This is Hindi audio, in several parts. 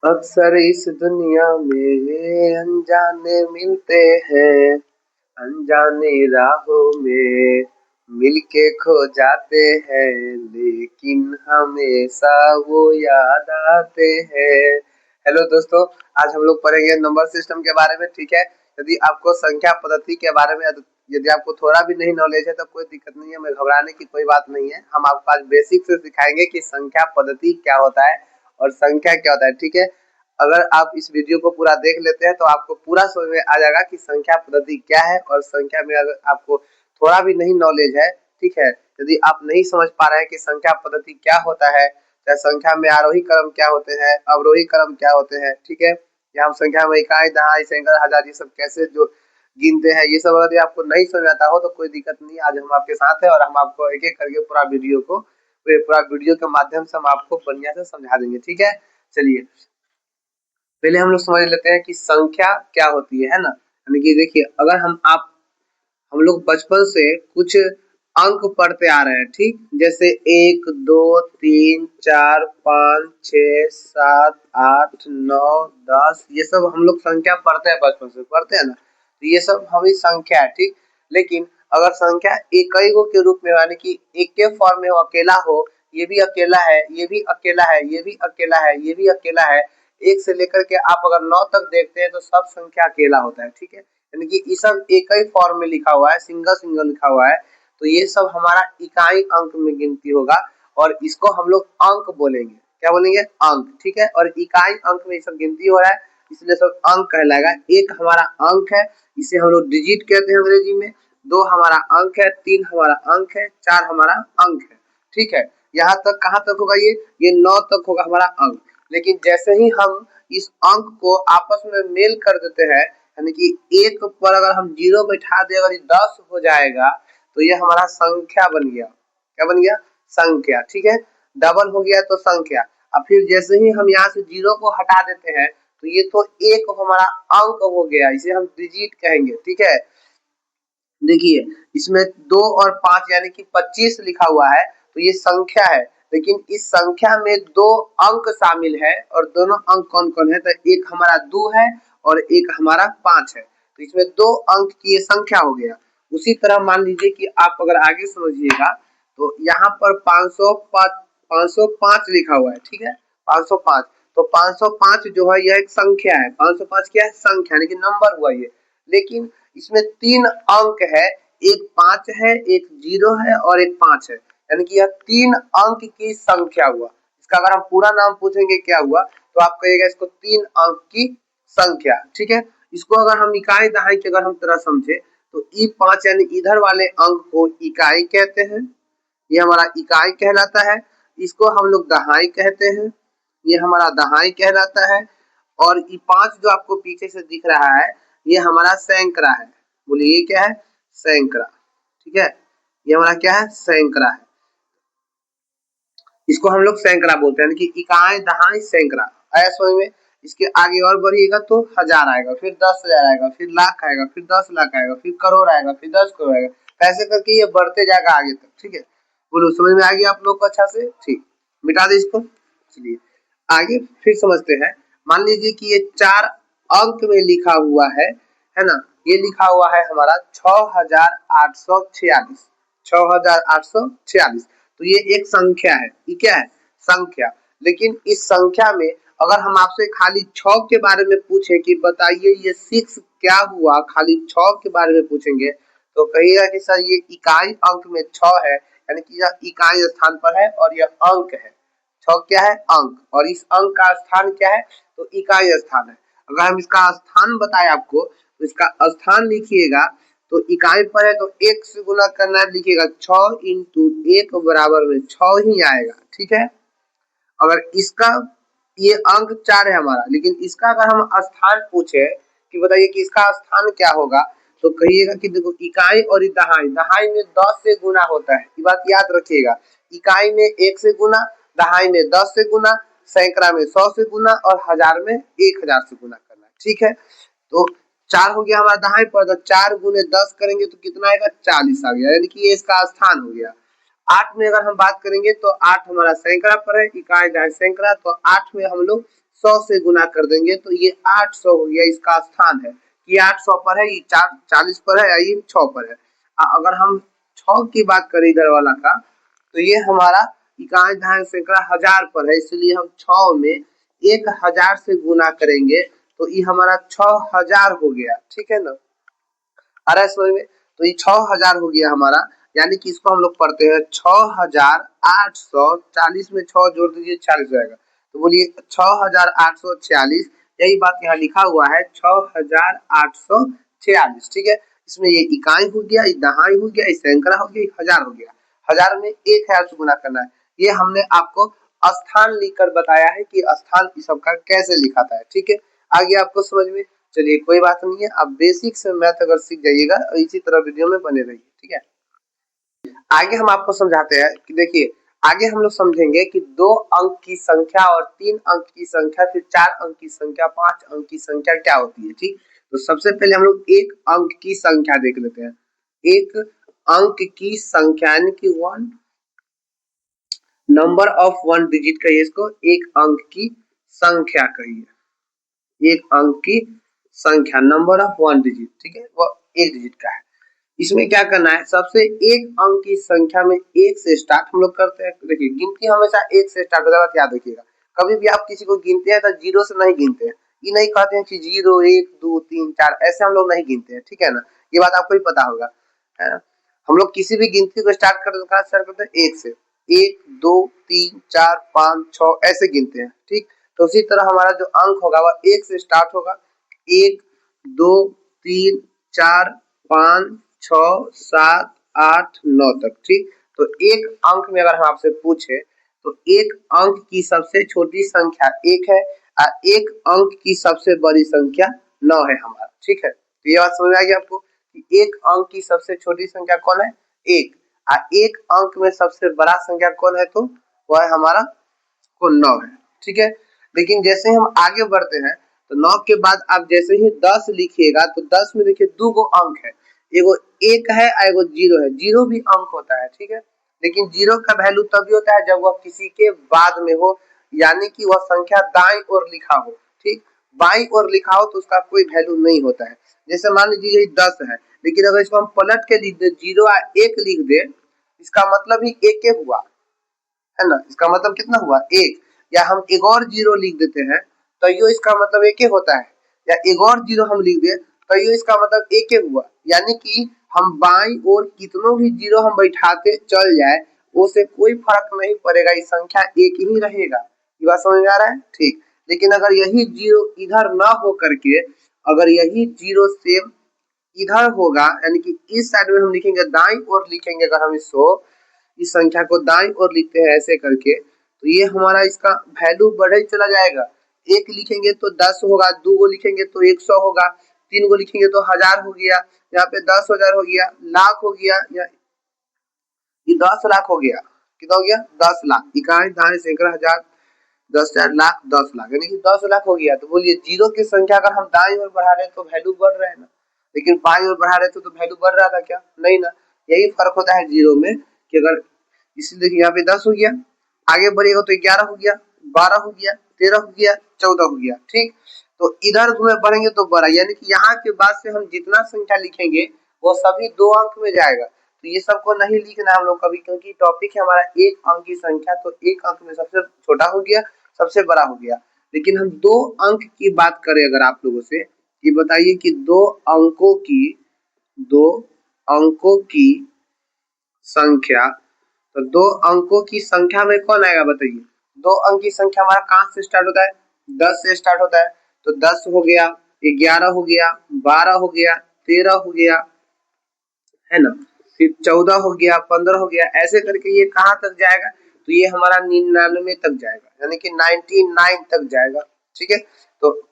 अक्सर इस दुनिया में अनजाने मिलते हैं, अनजाने राहों में मिलके खो जाते हैं, लेकिन हमेशा वो याद आते हैं। हेलो दोस्तों, आज हम लोग पढ़ेंगे नंबर सिस्टम के बारे में। ठीक है, यदि आपको संख्या पद्धति के बारे में यदि आपको थोड़ा भी नहीं नॉलेज है तो कोई दिक्कत नहीं है, मैं घबराने की कोई बात नहीं है। हम आपको आज बेसिक से सिखाएंगे कि संख्या पद्धति क्या होता है और संख्या क्या होता है। ठीक है, अगर आप इस वीडियो को पूरा देख लेते हैं तो आपको पूरा समझ में आ जाएगा कि संख्या पद्धति क्या है। और संख्या में अगर आपको थोड़ा भी नहीं नॉलेज है, ठीक है, यदि आप नहीं समझ पा रहे हैं कि संख्या पद्धति क्या होता है, चाहे संख्या में आरोही क्रम क्या होते हैं, अवरोही क्रम क्या होते हैं, ठीक है, या हम संख्या में इकाई, दहाई, सैकड़ा, हजार ये सब कैसे जो गिनते हैं, ये सब अगर आपको नहीं समझ आता हो तो कोई दिक्कत नहीं। आज हम आपके साथ है और हम आपको एक एक करके पूरा वीडियो के माध्यम से हम आपको बढ़िया से समझा देंगे। ठीक है, चलिए पहले हम लोग समझ लेते हैं कि संख्या क्या होती है ना। यानी कि देखिए, अगर हम लोग बचपन से कुछ अंक पढ़ते आ रहे हैं, ठीक, जैसे 1 2 3 4 5 6 7 8 9 10, ये सब हम लोग संख्या पढ़ते हैं, बचपन से पढ़ते हैं ना, तो ये सब हमारी संख्या है। ठीक, लेकिन अगर संख्या इकाई के रूप में, यानी कि एक के फॉर्म में हो, अकेला हो, ये भी अकेला है, ये भी अकेला है, ये भी अकेला है, ये भी अकेला है, एक से लेकर के आप अगर 9 तक देखते हैं तो सब संख्या अकेला होता है। ठीक है, यानी कि ये सब एक ही फॉर्म में लिखा हुआ है, सिंगल सिंगल लिखा हुआ है, तो ये सब हमारा इकाई अंक में गिनती होगा और इसको हम लोग अंक बोलेंगे। क्या बोलेंगे? अंक। ठीक है, और इकाई अंक में ये सब गिनती हो रहा है, इसलिए सब अंक कहलाएगा। एक हमारा अंक है, इसे हम लोग डिजिट कहते हैं अंग्रेजी में। 2 हमारा अंक है, 3 हमारा अंक है, 4 हमारा अंक है। ठीक है, यहाँ तक कहाँ तक होगा? ये 9 तक होगा हमारा अंक। लेकिन जैसे ही हम इस अंक को आपस में मेल कर देते हैं, यानी कि एक पर अगर हम 0 बैठा दे, अगर 10 हो जाएगा तो ये हमारा संख्या बन गया। क्या बन गया? संख्या। ठीक है, डबल हो गया तो संख्या। अब फिर जैसे ही हम यहाँ से 0 को हटा देते हैं तो ये तो एक हमारा अंक हो गया, इसे हम डिजिट कहेंगे। ठीक है, देखिए इसमें 2 और 5 यानी कि 25 लिखा हुआ है, तो ये संख्या है, लेकिन इस संख्या में 2 अंक शामिल है। और दोनों अंक कौन कौन है? तो एक हमारा 2 है और एक हमारा 5 है, तो इसमें 2 अंक की ये संख्या हो गया। उसी तरह मान लीजिए कि आप अगर आगे समझिएगा तो यहाँ पर 505 लिखा हुआ है। ठीक है, 505, तो 505 जो है यह एक संख्या है। 505 क्या है? संख्या, यानी कि नंबर हुआ ये। लेकिन इसमें 3 अंक है, एक 5 है, एक 0 है और एक 5 है, यानी कि यह 3 अंक की संख्या हुआ। इसका अगर हम पूरा नाम पूछेंगे क्या हुआ, तो आप कहिएगा इसको 3 अंक की संख्या। ठीक है, इसको अगर हम इकाई दहाई की अगर हम तरह समझे तो ई5 यानी इधर वाले अंक को इकाई कहते हैं, ये हमारा इकाई कहलाता है। इसको हम लोग दहाई कहते हैं, ये हमारा दहाई कहलाता है। और ये 5 जो आपको पीछे से दिख रहा है ये हमारा सैकड़ा है। बोलिए ये क्या है? सैकड़ा। ठीक है, ये हमारा क्या है? सैकड़ा है। इसको हम लोग सैकड़ा बोलते हैं, यानी कि इकाई दहाई सैकड़ा। आया समझ में? इसके आगे और बढ़िएगा तो हजार आएगा, फिर 10,000 आएगा, फिर लाख आएगा, फिर 10 लाख आएगा, फिर करोड़ आएगा, फिर 10 करोड़ आएगा। ऐसे करके ये बढ़ते जाएगा आगे तक। ठीक है, बोलो समझ में आ गया आप लोग को अच्छा से? ठीक, मिटा दे इसको। चलिए आगे फिर समझते हैं। मान लीजिए कि ये 4 अंक में लिखा हुआ है ना, ये लिखा हुआ है हमारा 6846। 6846, तो ये एक संख्या है। ये क्या है? संख्या। लेकिन इस संख्या में अगर हम आपसे खाली 6 के बारे में पूछे कि बताइए ये 6 क्या हुआ, खाली 6 के बारे में पूछेंगे तो कहिएगा कि सर ये इकाई अंक में 6 है, यानी कि यह इकाई स्थान पर है और यह अंक है। 6 क्या है? अंक। और इस अंक का स्थान क्या है? तो इकाई स्थान है। अगर हम इसका स्थान बताएं आपको तो इसका स्थान लिखिएगा, तो इकाई पर है तो 1 से गुना करना है, लिखिएगा 6 इंटू 1 बराबर में 6 ही आएगा। ठीक है, अगर इसका ये अंक 4 है हमारा, लेकिन इसका अगर हम स्थान पूछे कि बताइए कि इसका स्थान क्या होगा, तो कहिएगा कि देखो इकाई और दहाई, दहाई में 10 से गुना होता है, ये बात याद रखिएगा। इकाई में 1 से गुना, दहाई में 10 से गुना, सैकड़ा में 100 से गुना और हजार में 1000 से गुना करना है। ठीक है, तो 4 हो गया हमारा दहाई पर, तो 4 गुने 10 करेंगे तो कितना आएगा? 40 आ गया, यानी कि ये इसका स्थान हो गया। 8 में अगर हम बात करेंगे तो 8 हमारा सैकड़ा पर है, इकाई दहाई सैकड़ा, तो 8 में हम लोग 100 से गुना कर देंगे तो ये 800 हो गया, इसका स्थान है। ये 800 पर है, ये 40 पर है, ये 6 पर है। अगर हम 6 की बात करें इधर वाला का, तो ये हमारा इकाई दहाई सैकड़ा हजार पर है, इसलिए हम 6 में 1000 से गुना करेंगे तो ये हमारा 6000 हो गया। ठीक है ना, आ रहा है समझ में? तो ये 6000 हो गया हमारा, यानी कि इसको हम लोग पढ़ते हैं 6840, में 6 जोड़ दीजिए 40 हो जाएगा। तो बोलिए 6846, यही बात यहाँ लिखा हुआ है 6846। ठीक है, इसमें ये इकाई हो गया, ये दहाई हो गया, ये सैकड़ा हो गया, ये हजार हो गया। हजार में 1000 से गुना करना है। ये हमने आपको स्थान लिखकर बताया है कि स्थान इस सब का कैसे लिखा था। ठीक है, आगे आपको समझ में? चलिए कोई बात नहीं है, आप बेसिक से मैथ अगर सीख जाइएगा और इसी तरह वीडियो में बने रहिए। ठीक है, आगे हम आपको समझाते हैं कि देखिए, आगे हम लोग समझेंगे कि 2 अंक की संख्या और 3 अंक की संख्या, फिर 4 अंक की संख्या, 5 अंक की संख्या क्या होती है। ठीक, तो सबसे पहले हम लोग 1 अंक की संख्या देख लेते हैं। 1 अंक की संख्या यानी कि 1 नंबर ऑफ 1 डिजिट कहिए इसको, 1 अंक की संख्या कहिए। 1 अंक की संख्या, नंबर ऑफ 1 डिजिट। ठीक है, वो 1 डिजिट का है। इसमें क्या करना है, सबसे 1 अंक की संख्या में 1 से स्टार्ट हम लोग करते हैं। देखिए, गिनती हमेशा 1 से स्टार्ट होता है, याद रखिएगा। कभी भी आप किसी को गिनते हैं तो 0 से नहीं गिनते हैं। ये नहीं कहते हैं कि 0 1 2 3 4, ऐसे हम लोग नहीं गिनते हैं। ठीक है ना, ये बात आपको भी पता होगा, है ना। हम लोग किसी भी गिनती को स्टार्ट करते हैं 1 से। 1 2 3 4 5 6 ऐसे गिनते हैं। ठीक, तो उसी तरह हमारा जो अंक होगा वह 1 से स्टार्ट होगा। 1 2 3 4 5 6 7 8 9 तक। ठीक, तो 1 अंक में अगर हम आपसे पूछे तो 1 अंक की सबसे छोटी संख्या 1 है और 1 अंक की सबसे बड़ी संख्या 9 है हमारा। ठीक है, तो ये बात समझ में आ गई आपको कि 1 अंक की सबसे छोटी संख्या कौन है, 1, और 1 अंक में सबसे बड़ा संख्या कौन है, तो वह है हमारा को 9 है। ठीक है, लेकिन जैसे हम आगे बढ़ते हैं तो 9 के बाद आप जैसे ही 10 लिखिएगा तो 10 में देखिए 2 गो अंक है, एगो 1 है और एगो 0 है। 0 भी अंक होता है। ठीक है, लेकिन 0 का वैल्यू तभी होता है जब वह किसी के बाद में हो, यानी कि वह संख्या दाईं ओर लिखा हो। ठीक, बाईं ओर लिखा हो तो उसका कोई वैल्यू नहीं होता है। जैसे मान लीजिए 10 है, लेकिन अगर इसको हम पलट के लिख दे 0 और 1 लिख दे, इसका मतलब ही 1 हुआ, है ना। इसका मतलब कितना हुआ, 1। या हम एक और 0 लिख देते हैं तो ये इसका मतलब 1 होता है, या एक और 0 हम लिख दे तो ये इसका मतलब 1 हुआ। यानी कि हम बाईं ओर कितनों भी 0 हम बैठाते चल जाए, उससे कोई फर्क नहीं पड़ेगा, ये संख्या 1 ही रहेगा। ये बात समझ में आ रहा है? ठीक, लेकिन अगर यही 0 इधर ना हो करके, अगर यही 0 सेम इधर होगा, यानी कि इस साइड में हम लिखेंगे, दाईं ओर लिखेंगे, अगर हम इसको, इस संख्या को दाईं ओर लिखते हैं ऐसे करके, तो ये हमारा इसका वैल्यू बढ़े चला जाएगा। 1 लिखेंगे तो 10 होगा, 2 को लिखेंगे तो 100 होगा, 3 को लिखेंगे तो 1000 हो गया, यहाँ पे 10,000 हो गया, लाख हो गया, या ये 10 लाख हो गया। कितना हो गया, 10 लाख। इकाई दहाई सैकड़ा हजार 10,000 लाख 10 लाख, यानी कि 10 लाख हो गया। तो बोलिए 0 की संख्या अगर हम दाईं ओर बढ़ा रहे हैं तो वैल्यू बढ़ रहा है ना, लेकिन बाईं ओर बढ़ा रहे थे तो वैल्यू बढ़ रहा था क्या, नहीं ना। यही फर्क होता है 0 में कि अगर, इसलिए देखिए यहाँ पे 10 हो गया, आगे बढ़ेगा तो 11 हो गया, 12 हो गया, 13 हो गया, 14 हो गया। ठीक, तो इधर में बढ़ेंगे तो बड़ा, यानी कि यहाँ के बाद से हम जितना संख्या लिखेंगे वो सभी 2 अंक में जाएगा। तो ये सबको नहीं लिखना हम लोग कभी, क्योंकि टॉपिक है हमारा 1 अंक की संख्या, तो 1 अंक में सबसे छोटा हो गया, सबसे बड़ा हो गया। लेकिन हम 2 अंक की बात करें अगर आप लोगों से, ये बताइए कि 2 अंकों की संख्या, तो 2 अंकों की संख्या में कौन आएगा बताइए। 2 अंक की संख्या हमारा कहाँ से स्टार्ट होता है, 10 से स्टार्ट होता है। तो 10 हो गया, 11 हो गया, 12 हो गया, 13 हो गया, है ना, फिर 14 हो गया, 15 हो गया, ऐसे करके ये कहाँ तक जाएगा, तो ये हमारा 99 तक जाएगा, यानी कि 99 तक जाएगा। ठीक है, तो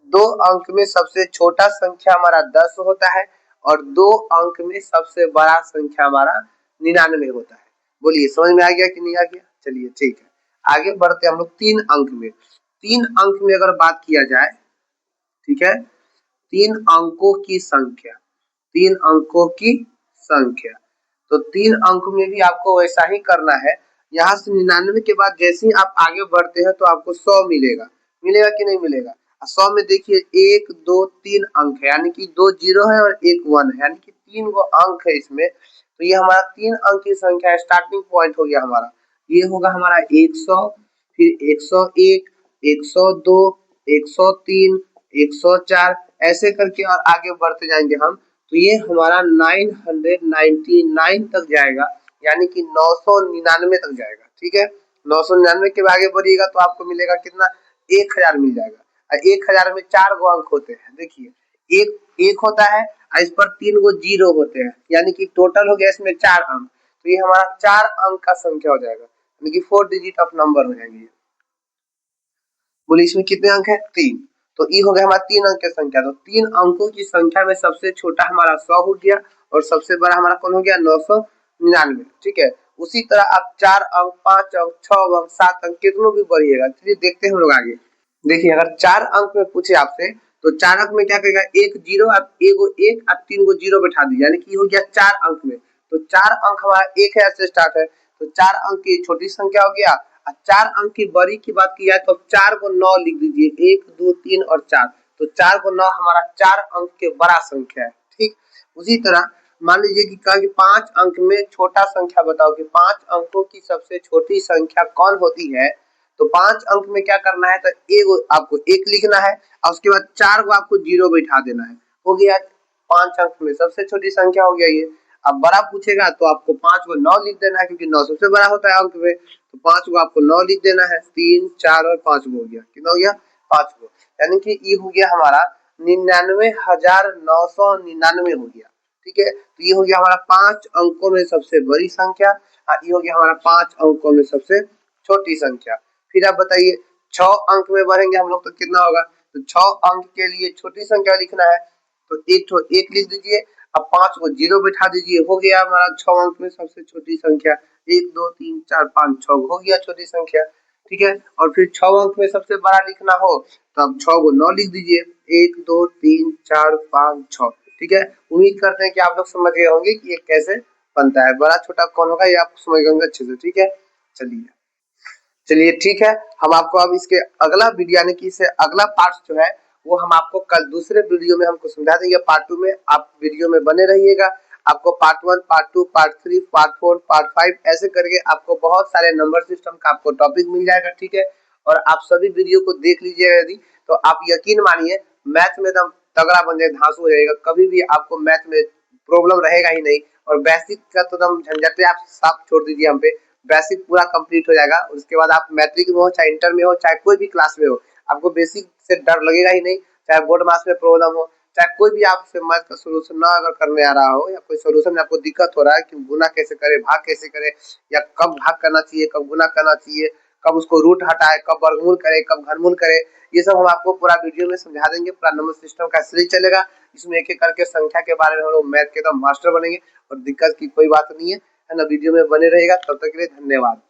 2 अंक में सबसे छोटा संख्या हमारा 10 होता है और 2 अंक में सबसे बड़ा संख्या हमारा 99 होता है। बोलिए समझ में आ गया कि नहीं आ गया? चलिए ठीक है, आगे बढ़ते हम लोग 3 अंक में। 3 अंक में अगर बात किया जाए, ठीक है, 3 अंकों की संख्या, 3 अंकों की संख्या, तो 3 अंक में भी आपको वैसा ही करना है। यहाँ से 99 के बाद जैसे ही आप आगे बढ़ते हैं तो आपको 100 मिलेगा। मिलेगा कि नहीं मिलेगा। 100 में देखिए 1 2 3 अंक है, यानी कि 2 जीरो है और 1 1 है, यानी कि 3 गो अंक है इसमें। तो ये हमारा 3 अंक की संख्या है, स्टार्टिंग पॉइंट हो गया हमारा। ये होगा हमारा 100, फिर 101, 102, 103, 104 ऐसे करके और आगे बढ़ते जाएंगे हम। तो ये हमारा 999 तक जाएगा, यानी कि 999 तक जाएगा। ठीक है, 999 के आगे बढ़िएगा तो आपको मिलेगा कितना, 1000 मिल जाएगा। 1000 में 4 गो अंक होते हैं, देखिए एक होता है और इस पर 3 गो जीरो होते हैं, यानी कि टोटल हो गया इसमें 4 अंक। तो ये हमारा 4 अंक का संख्या हो जाएगा, यानी कि 4 डिजिट ऑफ नंबर हो जाएंगे। बोलिए इसमें कितने अंक है, 3। तो ये हो गया हमारा 3 अंक की संख्या। तो 3 अंकों की संख्या में सबसे छोटा हमारा 100 हो गया और सबसे बड़ा हमारा कौन हो गया, 999। ठीक है, उसी तरह आप 4 अंक, 5 अंक, 6 अंक, 7 अंक कितनों भी बढ़िएगा। चलिए देखते हैं हम लोग आगे। देखिए अगर 4 अंक में पूछे आपसे तो 4 अंक में क्या करेगा, एक जीरो आप एगो एक आप 3 गो जीरो बैठा दीजिए, यानी कि हो गया 4 अंक में। तो 4 अंक हमारा 1000 से स्टार्ट है, तो 4 अंक की छोटी संख्या हो गया। 4 अंक की बड़ी की बात की जाए तो 4 को 9 लिख दीजिए, 1 2 3 और 4। तो 4 को 9 हमारा 4 अंक के बड़ा संख्या है। ठीक, उसी तरह मान लीजिए कि कहा कि 5 अंक में छोटा संख्या बताओ कि 5 अंकों की सबसे छोटी संख्या कौन होती है। तो 5 अंक में क्या करना है, तो एगो आपको एक लिखना है और उसके बाद 4 को आपको जीरो बैठा देना है, हो गया 5 अंक में सबसे छोटी संख्या हो गया ये। अब बड़ा पूछेगा तो आपको 5 को 9 लिख देना है, क्योंकि 9 सबसे बड़ा होता है अंक में। तो 5 को आपको 9 लिख देना है, 3 4 और 5 हो गया, कितना हो गया, 5 को, यानी कि ये हो गया हमारा 99,999 हो गया। ठीक है, तो ये हो गया हमारा 5 अंकों में सबसे बड़ी संख्या और ये हो गया हमारा 5 अंकों में सबसे छोटी संख्या। फिर आप बताइए 6 अंक में बढ़ेंगे हम लोग तो कितना होगा। तो 6 अंक के लिए छोटी संख्या लिखना है, तो एक लिख दीजिए, अब 5 को जीरो बैठा दीजिए, हो गया हमारा 6 अंक में सबसे छोटी संख्या। 1 2 3 4 5 6 हो गया छोटी संख्या। ठीक है, और फिर 6 अंक में सबसे बड़ा लिखना हो तो अब 6 को 9 लिख दीजिए, 1 2 3 4 5 6। ठीक है, उम्मीद करते हैं कि आप लोग समझ गए होंगे कि ये कैसे बनता है, बड़ा छोटा कौन होगा ये आप समझ गए होंगे अच्छे से। ठीक है, चलिए चलिए ठीक है, हम आपको अब इसके अगला वीडियो यानी कि इससे अगला पार्ट जो है वो हम आपको कल दूसरे वीडियो में हमको समझा देंगे, पार्ट 2 में। आप वीडियो में बने रहिएगा, आपको part 1 part 2 part 3 part 4 part 5 ऐसे करके आपको बहुत सारे नंबर सिस्टम का आपको टॉपिक मिल जाएगा। ठीक है, और आप सभी वीडियो को देख लीजिएगा, यदि तो आप यकीन मानिए मैथ में एकदम तगड़ा बन जाएगा, धांसू हो जाएगा, कभी भी आपको मैथ में प्रॉब्लम रहेगा ही नहीं। और बेसिक का तो एकदम झंझटे आप साफ छोड़ दीजिए, हम पे बेसिक पूरा कंप्लीट हो जाएगा। उसके बाद आप मैट्रिक में हो चाहे इंटर में हो चाहे कोई भी क्लास में हो, आपको बेसिक से डर लगेगा ही नहीं। चाहे बोर्ड मास में प्रॉब्लम हो, चाहे कोई भी आपसे मैथ का सोल्यूशन ना अगर करने आ रहा हो या कोई सोल्यूशन में आपको दिक्कत हो रहा है कि गुना कैसे करे, भाग कैसे करे, या कब भाग करना चाहिए, कब गुना करना चाहिए, कब उसको रूट हटाए, कब वर्गमूल करे, कब घनमूल करे, ये सब हम आपको पूरा वीडियो में समझा देंगे। पूरा नंबर सिस्टम का सीरीज चलेगा, इसमें एक एक करके संख्या के बारे में हम लोग मैथ के एकदम मास्टर बनेंगे और दिक्कत की कोई बात नहीं है ना। वीडियो में बने रहेगा, तब तक के लिए धन्यवाद।